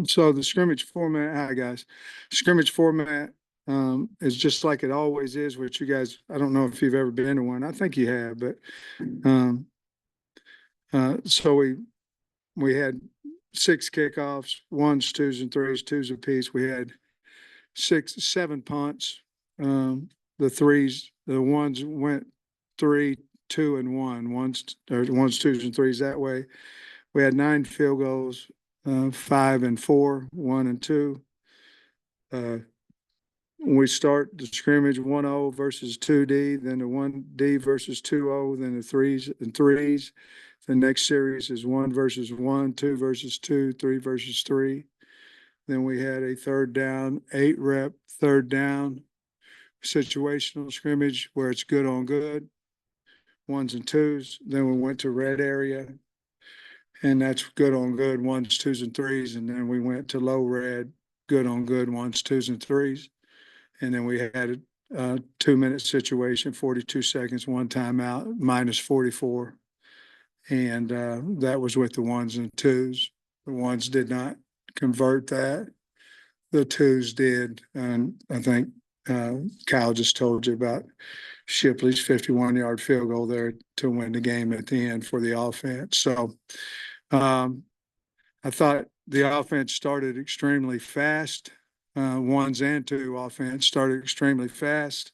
So the scrimmage format, hi guys, scrimmage format is just like it always is. Which you guys, I don't know if you've ever been to one. I think you have, but um, so we had six kickoffs, ones, twos, and threes, twos apiece. We had seven punts. The threes, the ones went three, two, and one. Ones, twos, and threes that way. We had nine field goals, five and four, one and two. Uh, we start the scrimmage 1-0 versus 2D, then the 1D versus 2-0, then the threes and threes. The next series is 1 versus 1, 2 versus 2, 3 versus 3. Then we had a third down, 8-rep third down situational scrimmage where it's good on good, ones and twos. Then we went to red area, and that's good on good, ones, twos, and threes. And then we went to low red, good on good, ones, twos, and threes. And then we had a 2-minute situation, 42 seconds, one timeout, minus 44. And that was with the ones and twos. The ones did not convert that. The twos did. And I think Kyle just told you about Shipley's 51-yard field goal there to win the game at the end for the offense. So I thought the offense started extremely fast. Ones and two offense started extremely fast.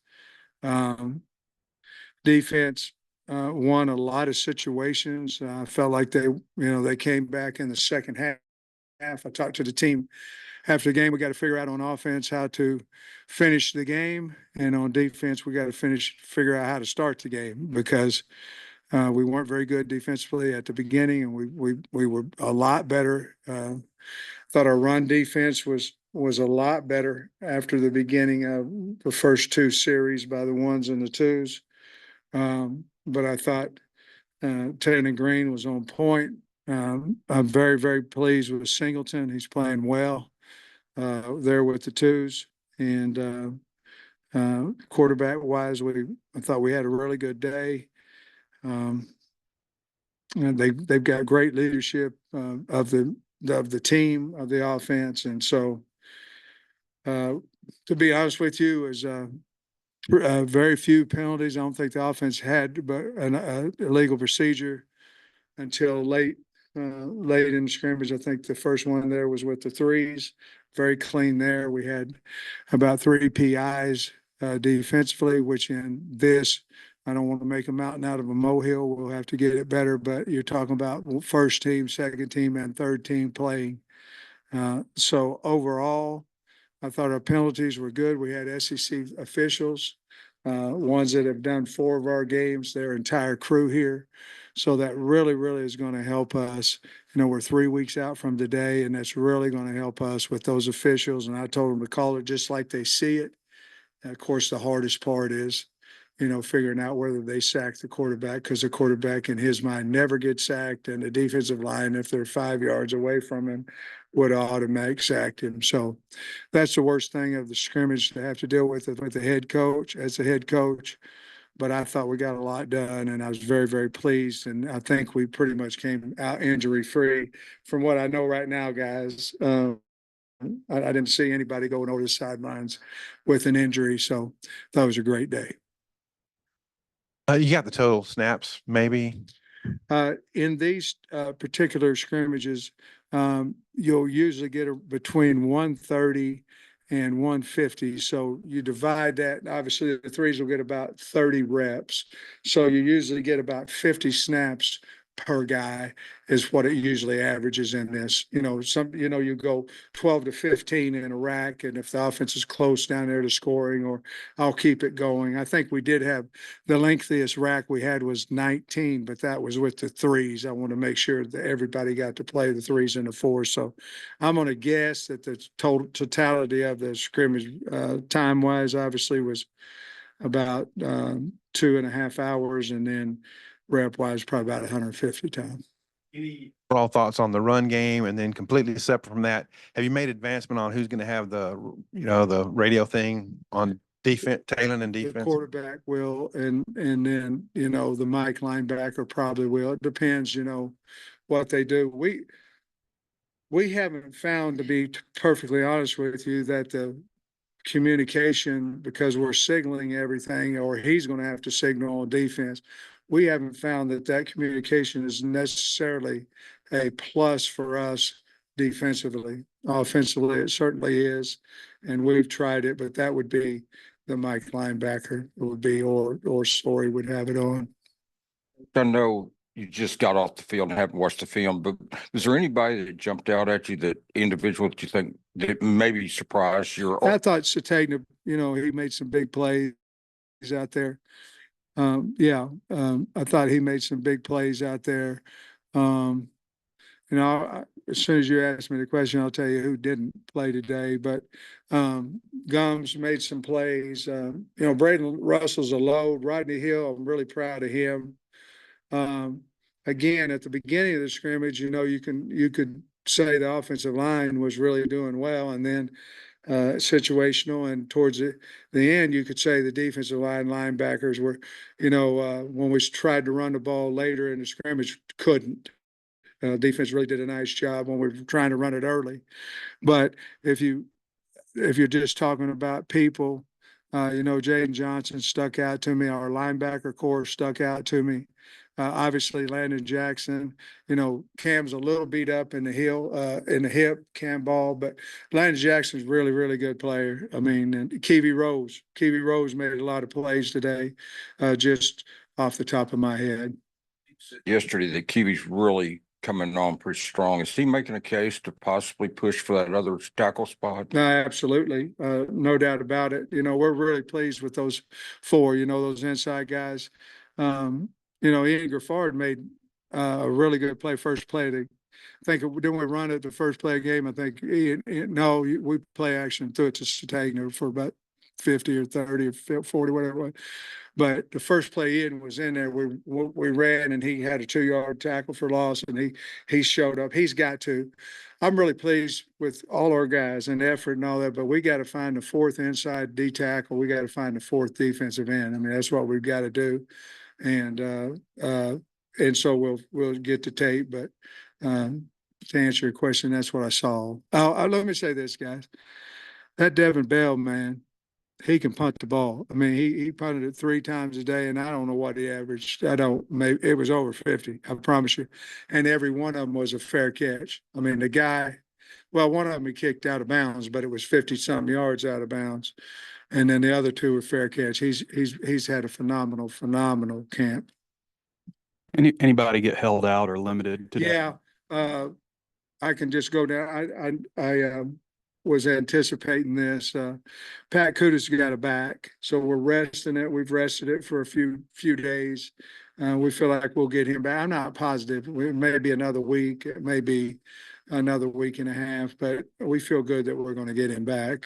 Defense won a lot of situations. I felt like they came back in the second half. I talked to the team after the game. We got to figure out on offense how to finish the game, and on defense we got to figure out how to start the game, because we weren't very good defensively at the beginning, and we were a lot better. Thought our run defense was a lot better after the beginning of the first two series by the ones and the twos. But I thought Taylor Green was on point. I'm very, very pleased with Singleton. He's playing well there with the twos. And quarterback wise, I thought we had a really good day. And they've got great leadership of the team, of the offense. And so to be honest with you, is very few penalties. I don't think the offense had but an illegal procedure until late in the scrimmage. I think the first one there was with the threes. Very clean there. We had about 3 PIs defensively, which in this, I don't want to make a mountain out of a molehill. We'll have to get it better, but you're talking about first team, second team, and third team playing. So overall, I thought our penalties were good. We had SEC officials, ones that have done 4 of our games, their entire crew here. So that really, really is going to help us. We're 3 weeks out from today, and that's really going to help us with those officials. And I told them to call it just like they see it. And of course, the hardest part is, figuring out whether they sack the quarterback, because the quarterback in his mind never gets sacked, and the defensive line, if they're 5 yards away from him, would automatic sacked him. So that's the worst thing of the scrimmage to have to deal with the head coach as the head coach. But I thought we got a lot done, and I was very, very pleased. And I think we pretty much came out injury free from what I know right now, guys. I didn't see anybody going over the sidelines with an injury. So that was a great day. You got the total snaps, maybe? In these particular scrimmages, you'll usually get between 130 and 150. So you divide that. Obviously, the threes will get about 30 reps. So you usually get about 50 snaps per guy is what it usually averages in this. You go 12 to 15 in a rack, and if the offense is close down there to scoring, or I'll keep it going. I think we did have the lengthiest rack we had was 19, but that was with the threes. I want to make sure that everybody got to play the threes and the fours. So I'm going to guess that the totality of the scrimmage time wise obviously was about 2.5 hours, and then rep wise probably about 150 times. Any overall thoughts on the run game? And then completely separate from that, have you made advancement on who's going to have the radio thing on defense, Taylor and defense? The quarterback will, and then the Mike linebacker probably will. It depends, what they do. we haven't found, to be perfectly honest with you, that the communication, because we're signaling everything, or he's going to have to signal on defense. We haven't found that communication is necessarily a plus for us defensively. Offensively, it certainly is, and we've tried it, but that would be the Mike linebacker. It would be, or Story would have it on. I know you just got off the field and haven't watched the film, but was there anybody that jumped out at you, that individual that you think that maybe surprised you? I thought Satagna, he made some big plays out there. I thought he made some big plays out there. As soon as you ask me the question, I'll tell you who didn't play today. But Gums made some plays. Braden Russell's a load. Rodney Hill, I'm really proud of him. Again, at the beginning of the scrimmage, you could say the offensive line was really doing well, and then situational, and towards the end, you could say the defensive linebackers were, when we tried to run the ball later in the scrimmage, couldn't. Defense really did a nice job when we were trying to run it early. But if you're just talking about people, Jaden Johnson stuck out to me. Our linebacker core stuck out to me. Obviously, Landon Jackson. Cam's a little beat up in the hip, Cam Ball, but Landon Jackson's really, really good player. I mean, and Kiwi Rose made a lot of plays today, just off the top of my head. Yesterday, the Kiwi's really coming on pretty strong. Is he making a case to possibly push for that other tackle spot? Absolutely. No doubt about it. We're really pleased with those four, those inside guys. Ian Griffard made a really good play, first play. I think, didn't we run it the first play of the game? I think, no, we play action threw it to Satagna for about 50 or 30 or 40, whatever it was. But the first play Ian was in there. We ran, and he had a 2-yard tackle for loss, and he showed up. He's got to. I'm really pleased with all our guys and effort and all that, but we got to find the fourth inside D tackle. We got to find the fourth defensive end. I mean, that's what we've got to do. And so we'll get to tape, but to answer your question, that's what I saw. Let me say this, guys. That Devin Bell, man, he can punt the ball. I mean, he punted it 3 times a day, and I don't know what he averaged. Maybe it was over 50, I promise you. And every one of them was a fair catch. I mean, the guy, well, one of them he kicked out of bounds, but it was 50-something yards out of bounds. And then the other 2 were fair catch. He's had a phenomenal camp. Anybody get held out or limited today? Yeah, I can just go down. I was anticipating this. Pat Kudas got it back, so we're resting it. We've rested it for a few days. We feel like we'll get him back. I'm not positive. It may be another week. It may be another week and a half, but we feel good that we're going to get him back.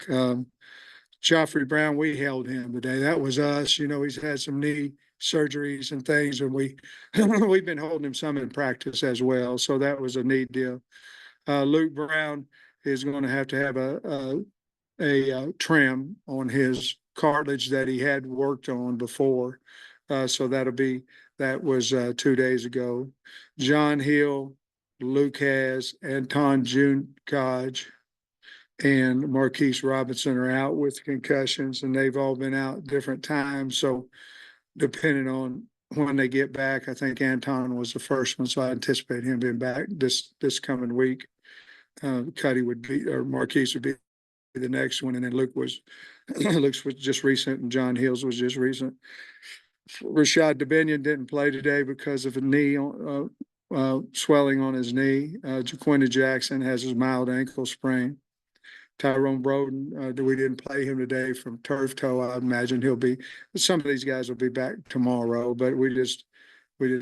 Joffrey Brown, we held him today. That was us. He's had some knee surgeries and things, and we've been holding him some in practice as well. So that was a neat deal. Luke Brown is going to have a trim on his cartilage that he had worked on before. So that was 2 days ago. John Hill, Luke has, Anton Junekaj, and Marquise Robinson are out with concussions, and they've all been out different times. So depending on when they get back, I think Anton was the first one, so I anticipate him being back this coming week. Cuddy would be, or Marquise would be the next one, and then Luke's was just recent, and John Hills was just recent. Rashad Dubinion didn't play today because of a knee swelling on his knee. Jaquinda Jackson has his mild ankle sprain. Tyrone Broden, we didn't play him today from turf toe. I imagine some of these guys will be back tomorrow, but we just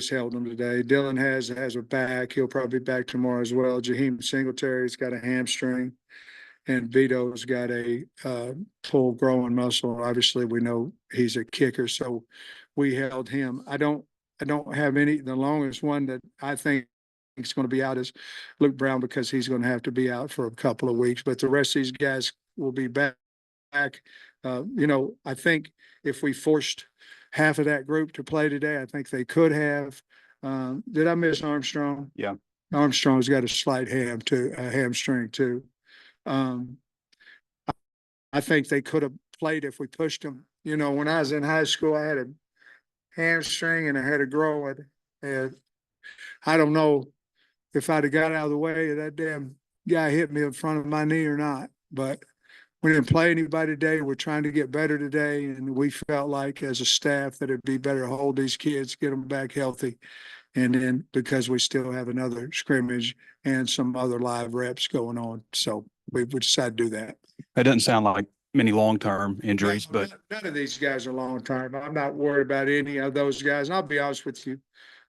held him today. Dylan has a back. He'll probably be back tomorrow as well. Jaheim Singletary's got a hamstring, and Vito's got a full growing muscle. Obviously, we know he's a kicker, so we held him. I don't have the longest one that I think is going to be out is Luke Brown, because he's going to have to be out for a couple of weeks, but the rest of these guys will be back. I think if we forced half of that group to play today, I think they could have. Did I miss Armstrong? Yeah. Armstrong's got a slight hamstring too. Um, I think they could have played if we pushed them. You know, when I was in high school, I had a hamstring and I had a groin. And I don't know if I'd have got out of the way, that damn guy hit me in front of my knee or not. But we didn't play anybody today. We're trying to get better today. And we felt like as a staff that it'd be better to hold these kids, get them back healthy. And then because we still have another scrimmage and some other live reps going on. So we decided to do that. It doesn't sound like many long-term injuries, No, but none of these guys are long term. I'm not worried about any of those guys. And I'll be honest with you,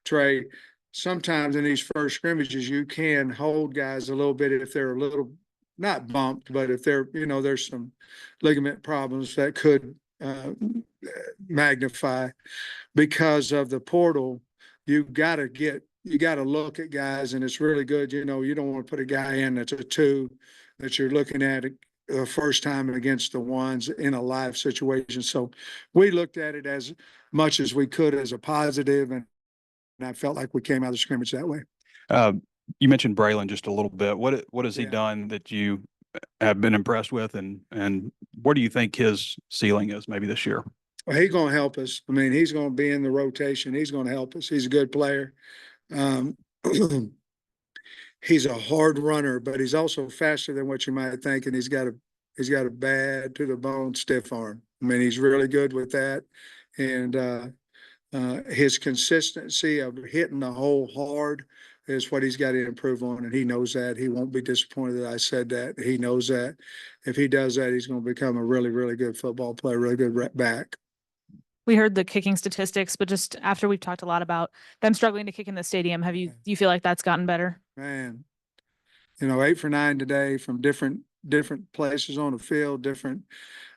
Trey, sometimes in these first scrimmages, you can hold guys a little bit if they're a little not bumped, but if they're, you know, there's some ligament problems that could magnify because of the portal. You got to look at guys, and it's really good. You know, you don't want to put a guy in that's a 2 that you're looking at the first time against the ones in a live situation. So we looked at it as much as we could as a positive, and I felt like we came out of the scrimmage that way. you mentioned Braylon just a little bit. What has he Yeah. done that you have been impressed with, and where do you think his ceiling is maybe this year? Well, he's going to help us. I mean, he's going to be in the rotation. He's going to help us. He's a good player. He's a hard runner, but he's also faster than what you might think. And he's got a bad to the bone stiff arm. I mean, he's really good with that. And his consistency of hitting the hole hard is what he's got to improve on. And he knows that. He won't be disappointed that I said that. He knows that if he does that, he's going to become a really, really good football player, really good back. We heard the kicking statistics, but just after we've talked a lot about them struggling to kick in the stadium, do you feel like that's gotten better? Man, you know, 8 for 9 today from different places on the field, different.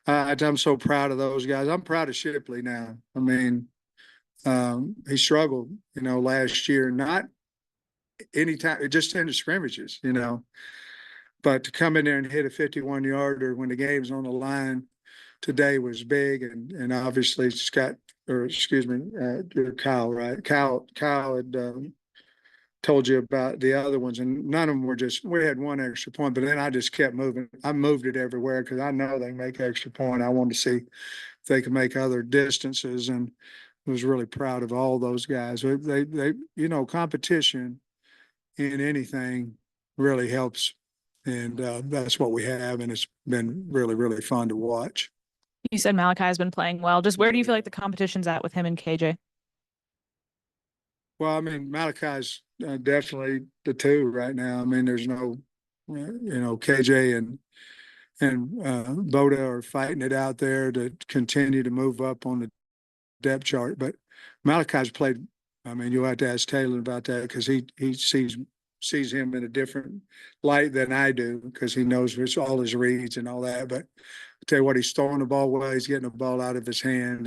I'm so proud of those guys. I'm proud of Shipley now. I mean, he struggled, you know, last year, not anytime, just in the scrimmages, you know, but to come in there and hit a 51-yarder when the game's on the line today was big. And obviously Scott, or excuse me, Kyle, right? Kyle had told you about the other ones, and none of them were just, we had one extra point, but then I just kept moving. I moved it everywhere because I know they can make extra point. I wanted to see if they could make other distances, and was really proud of all those guys. They you know, competition in anything really helps. And that's what we have. And it's been really, really fun to watch. You said Malachi has been playing well. Just where do you feel like the competition's at with him and KJ? Well, I mean, Malachi's definitely the 2 right now. I mean, there's no, you know, KJ and Boda are fighting it out there to continue to move up on the depth chart. But Malachi's played. I mean, you'll have to ask Taylor about that because he sees him in a different light than I do because he knows all his reads and all that. But I tell you what, he's throwing the ball well. He's getting the ball out of his hand,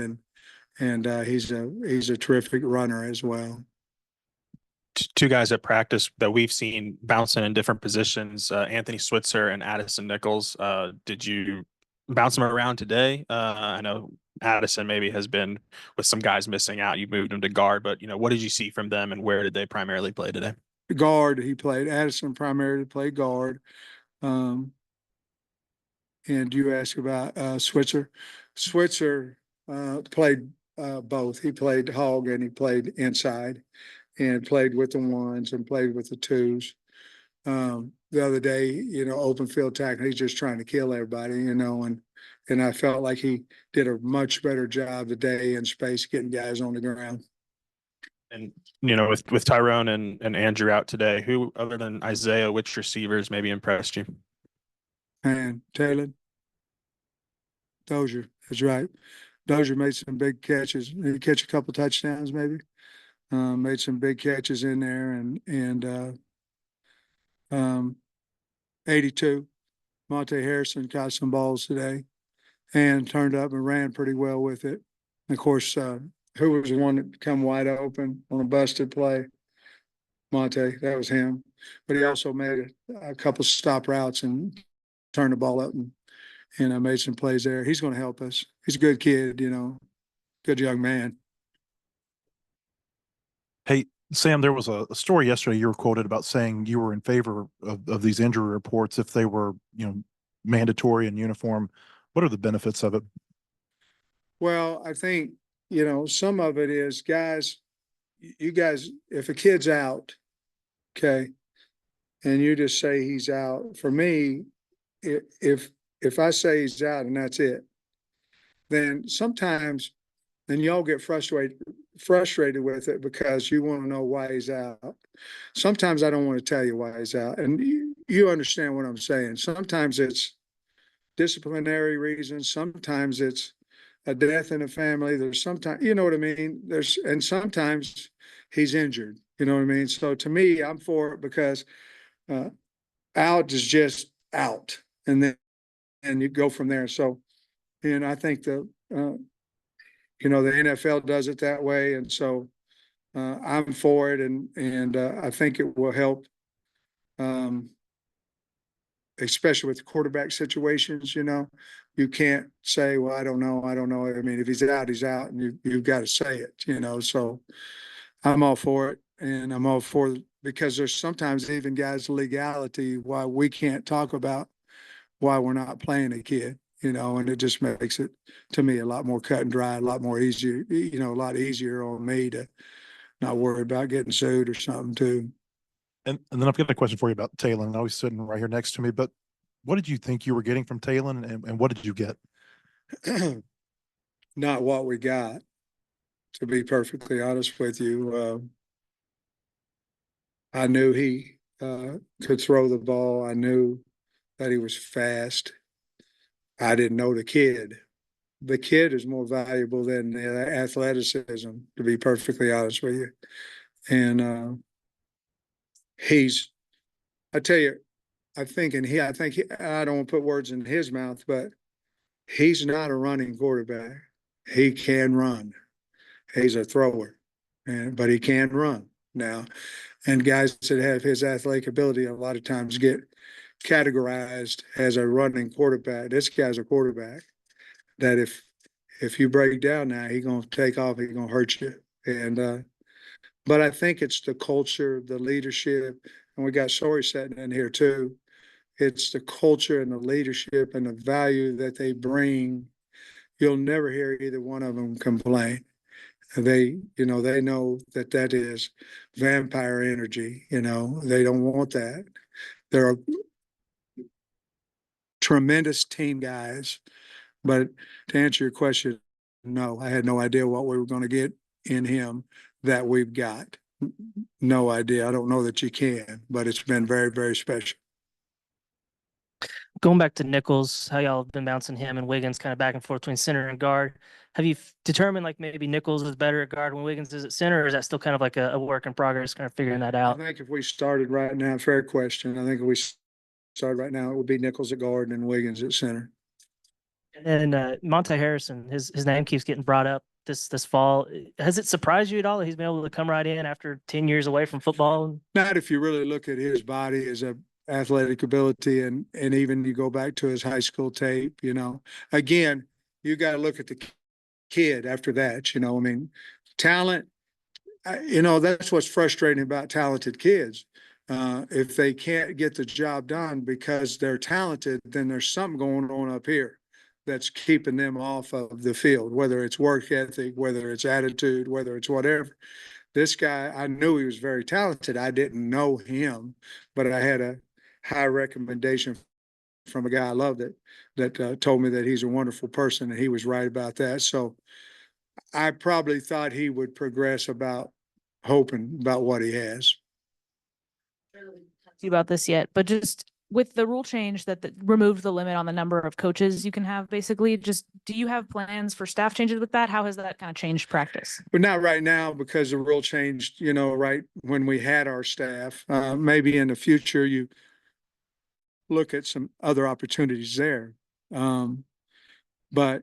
and he's a terrific runner as well. 2 guys at practice that we've seen bouncing in different positions, Anthony Switzer and Addison Nichols. Did you bounce them around today? I know Addison maybe has been with some guys missing out. You moved him to guard, but you know, what did you see from them and where did they primarily play today? Guard, he played. Addison primarily played guard. And you asked about Switzer. Switzer played both. He played hog and he played inside, and played with the 1s and played with the 2s. The other day, you know, open field tackle, he's just trying to kill everybody, you know, and I felt like he did a much better job today in space getting guys on the ground. And, you know, with Tyrone and Andrew out today, who other than Isaiah, which receivers maybe impressed you? And Taylor, Dozier, that's right. Dozier made some big catches. He catch a couple touchdowns, maybe. Made some big catches in there, and 82. Monte Harrison caught some balls today and turned up and ran pretty well with it. And of course, who was the one that come wide open on a busted play? Monte, that was him. But he also made a couple stop routes and turned the ball up and made some plays there. He's going to help us. He's a good kid, you know, good young man. Hey, Sam, there was a story yesterday you were quoted about saying you were in favor of these injury reports if they were, mandatory and uniform. What are the benefits of it? Well, I think, some of it is guys, you guys, if a kid's out, okay, and you just say he's out, for me, if I say he's out and that's it, then sometimes, then y'all get frustrated with it because you want to know why he's out. Sometimes I don't want to tell you why he's out. And you understand what I'm saying. Sometimes it's disciplinary reasons. Sometimes it's a death in the family. There's sometimes, you know what I mean? And sometimes he's injured, you know what I mean? So to me, I'm for it because out is just out. And you go from there. So, and I think the NFL does it that way. And so I'm for it. And I think it will help, especially with quarterback situations, you can't say, well, I don't know. I mean, if he's out, he's out, and you've got to say it, so I'm all for it. And I'm all for it because there's sometimes even guys legality why we can't talk about why we're not playing a kid, and it just makes it to me a lot more cut and dry, a lot more easier, a lot easier on me to not worry about getting sued or something too. And then I've got a question for you about Talon. I know he's sitting right here next to me, but what did you think you were getting from Talon and what did you get? Not what we got, to be perfectly honest with you. I knew he could throw the ball. I knew that he was fast. I didn't know the kid. The kid is more valuable than the athleticism, to be perfectly honest with you. And I tell you, I don't want to put words in his mouth, but he's not a running quarterback. He can run. He's a thrower, but he can run now. And guys that have his athletic ability a lot of times get categorized as a running quarterback. This guy's a quarterback that if you break down now, he's gonna take off, he's gonna hurt you. And but I think it's the culture, the leadership, and we got Sori sitting in here too. It's the culture and the leadership and the value that they bring. You'll never hear either one of them complain. They know that is vampire energy. They don't want that. They're tremendous team guys. But to answer your question, no, I had no idea what we were going to get in him that we've got. No idea. I don't know that you can, but it's been very, very special. Going back to Nichols, how y'all have been bouncing him and Wiggins kind of back and forth between center and guard. Have you determined like maybe Nichols is better at guard when Wiggins is at center, or is that still kind of like a work in progress, kind of figuring that out? I think if we started right now, fair question. I think if we started right now, it would be Nichols at guard and Wiggins at center. And Monte Harrison, his name keeps getting brought up this fall. Has it surprised you at all that he's been able to come right in after 10 years away from football? Not if you really look at his body as a athletic ability and even you go back to his high school tape, again, you got to look at the kid after that, I mean, talent, that's what's frustrating about talented kids. If they can't get the job done because they're talented, then there's something going on up here that's keeping them off of the field, whether it's work ethic, whether it's attitude, whether it's whatever. This guy, I knew he was very talented. I didn't know him, but I had a high recommendation from a guy I loved that told me that he's a wonderful person, and he was right about that. So I probably thought he would progress about what he has. You about this yet, but just with the rule change that removed the limit on the number of coaches you can have, basically, just do you have plans for staff changes with that? How has that kind of changed practice? But not right now because the rule changed, right when we had our staff. Maybe in the future you look at some other opportunities there. But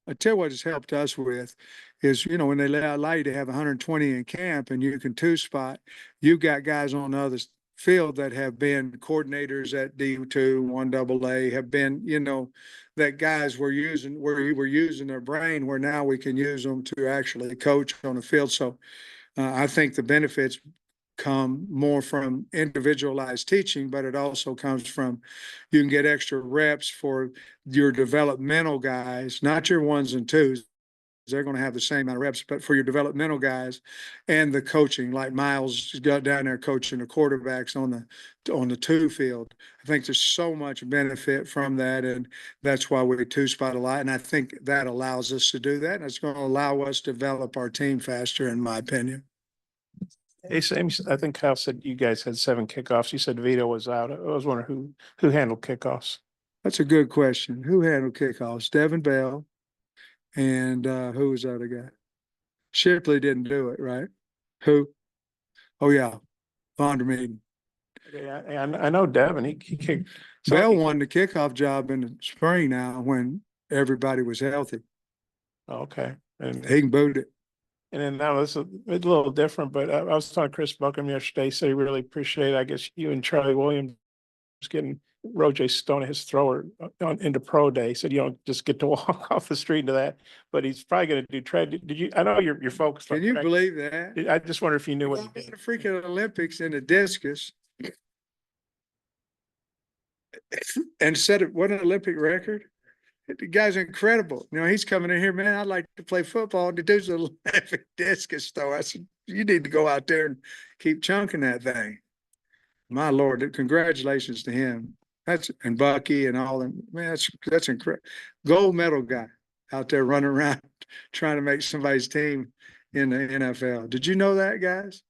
I tell you what has helped us with is, when they allow you to have 120 in camp and you can two spot, you've got guys on the other field that have been coordinators at D2, 1AA, have been, that guys were using, where we were using their brain, where now we can use them to actually coach on the field. So I think the benefits come more from individualized teaching, but it also comes from you can get extra reps for your developmental guys, not your ones and twos. They're going to have the same amount of reps, but for your developmental guys and the coaching, like Miles got down there coaching the quarterbacks on the two field. I think there's so much benefit from that, and that's why we two spot a lot. And I think that allows us to do that, and it's going to allow us to develop our team faster, in my opinion. Hey, Sam, I think Kyle said you guys had 7 kickoffs. You said Vito was out. I was wondering who handled kickoffs. That's a good question. Who handled kickoffs? Devin Bell. And who was the other guy? Shipley didn't do it, right? Who? Oh yeah, Vondermeeden. Yeah, I know Devin. He kicked. Bell won the kickoff job in the spring now when everybody was healthy. Okay, and He can boot it. And then now it's a little different, but I was talking to Chris Buckham yesterday. He said he really appreciated, I guess, you and Charlie Williams getting Roger Stone, his thrower, into pro day. He said you don't just get to walk off the street into that, but he's probably going to do track. Did you? I know you're focused. Can on you track. believe that? I just wonder if you knew what. The freaking Olympics in the discus, and set it what an Olympic record. The guy's incredible. You know, he's coming in here, man. I'd like to play football. The dude's an Olympic discus throw. I said, you need to go out there and keep chunking that thing. My Lord, congratulations to him. And Bucky and all them. Man, that's incredible. Gold medal guy out there running around trying to make somebody's team in the NFL. Did you know that, guys?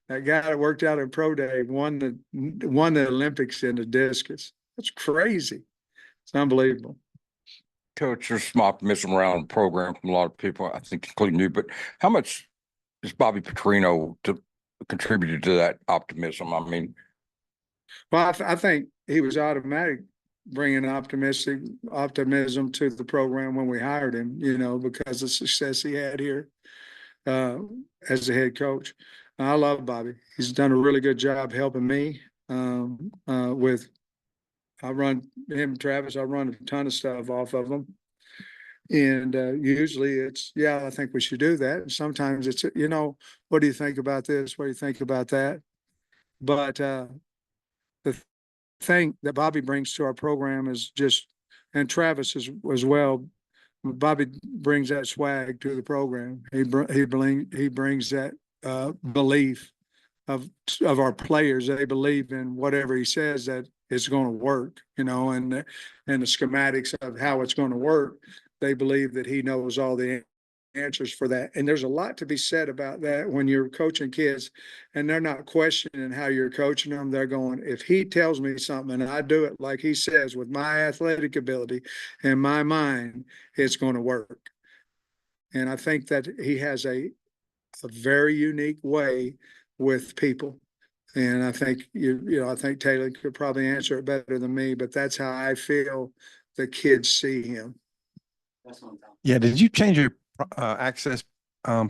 That guy that worked out in pro day won the Olympics in the discus. That's crazy. It's unbelievable. Coach, there's some optimism around the program from a lot of people, I think, including you. But how much is Bobby Petrino contributed to that optimism? I mean, well, I think he was automatic bringing optimism to the program when we hired him, you know, because of the success he had here as the head coach. I love Bobby. He's done a really good job helping me with. I run him and Travis. I run a ton of stuff off of them. And usually it's, yeah, I think we should do that. And sometimes it's, you know, what do you think about this? What do you think about that? But the thing that Bobby brings to our program is just, and Travis as well, Bobby brings that swag to the program. He brings that belief of our players. They believe in whatever he says that it's going to work, you know, and the schematics of how it's going to work. They believe that he knows all the answers for that. And there's a lot to be said about that when you're coaching kids and they're not questioning how you're coaching them. They're going, if he tells me something and I do it like he says with my athletic ability and my mind, it's going to work. And I think that he has a very unique way with people. And I think, I think Taylor could probably answer it better than me, but that's how I feel the kids see him. Yeah. Did you change your access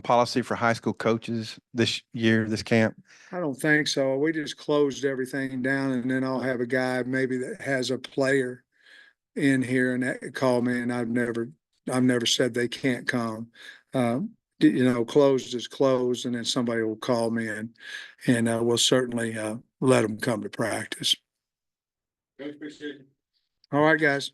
policy for high school coaches this year, this camp? I don't think so. We just closed everything down, and then I'll have a guy maybe that has a player in here and that call me, and I've never said they can't come. Closed is closed, and then somebody will call me and we'll certainly let them come to practice. All right, guys.